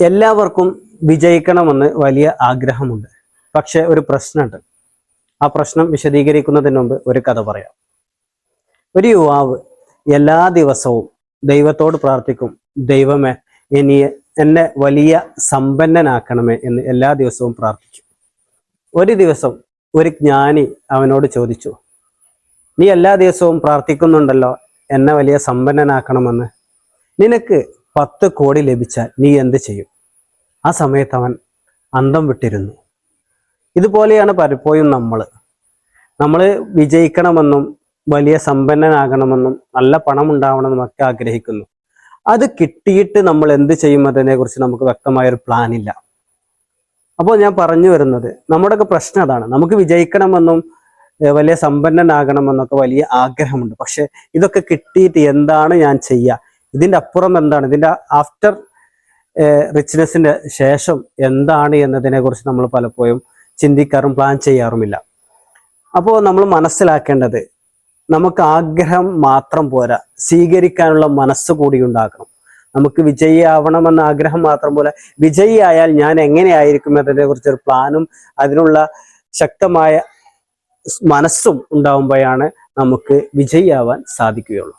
എല്ലാവർക്കും വിജയിക്കണമെന്ന് വലിയ ആഗ്രഹമുണ്ട്. പക്ഷെ ഒരു പ്രശ്നമുണ്ട്. ആ പ്രശ്നം വിശദീകരിക്കുന്നതിന് മുമ്പ് ഒരു കഥ പറയാം. ഒരു യുവാവ് എല്ലാ ദിവസവും ദൈവത്തോട് പ്രാർത്ഥിക്കും, ദൈവമേ എന്നെ വലിയ സമ്പന്നനാക്കണമേ എന്ന് എല്ലാ ദിവസവും പ്രാർത്ഥിക്കും. ഒരു ദിവസം ഒരു ജ്ഞാനി അവനോട് ചോദിച്ചു, നീ എല്ലാ ദിവസവും പ്രാർത്ഥിക്കുന്നുണ്ടല്ലോ എന്നെ വലിയ സമ്പന്നനാക്കണമെന്ന്, നിനക്ക് 10 കോടി ലഭിച്ചാൽ നീ എന്ത് ചെയ്യും? ആ സമയത്ത് അവൻ അന്തം വിട്ടിരുന്നു. ഇതുപോലെയാണ് പലപ്പോഴും നമ്മൾ വിജയിക്കണമെന്നും വലിയ സമ്പന്നനാകണമെന്നും നല്ല പണം ഉണ്ടാവണമെന്നും ഒക്കെ ആഗ്രഹിക്കുന്നു. അത് കിട്ടിയിട്ട് നമ്മൾ എന്ത് ചെയ്യും അതിനെ കുറിച്ച് നമുക്ക് വ്യക്തമായൊരു പ്ലാൻ ഇല്ല. അപ്പോൾ ഞാൻ പറഞ്ഞു വരുന്നത്, നമ്മുടെയൊക്കെ പ്രശ്നം അതാണ്. നമുക്ക് വിജയിക്കണമെന്നും വലിയ സമ്പന്നനാകണമെന്നൊക്കെ വലിയ ആഗ്രഹമുണ്ട്. പക്ഷെ ഇതൊക്കെ കിട്ടിയിട്ട് എന്താണ് ഞാൻ ചെയ്യുക, ഇതിൻ്റെ അപ്പുറം എന്താണ്, ഇതിൻ്റെ ആഫ്റ്റർ റിച്ച്നെസ്സിന്റെ ശേഷം എന്താണ് എന്നതിനെ കുറിച്ച് നമ്മൾ പലപ്പോഴും ചിന്തിക്കാറും പ്ലാൻ ചെയ്യാറുമില്ല. അപ്പോൾ നമ്മൾ മനസ്സിലാക്കേണ്ടത്, നമുക്ക് ആഗ്രഹം മാത്രം പോരാ, സ്വീകരിക്കാനുള്ള മനസ്സ് കൂടി ഉണ്ടാക്കണം. നമുക്ക് വിജയിയാവണമെന്ന ആഗ്രഹം മാത്രം പോലെ, വിജയിയായാൽ ഞാൻ എങ്ങനെയായിരിക്കും എന്നതിനെ കുറിച്ചൊരു പ്ലാനും അതിനുള്ള ശക്തമായ മനസ്സും ഉണ്ടാവുമ്പോഴാണ് നമുക്ക് വിജയിയാവാൻ സാധിക്കുകയുള്ളൂ.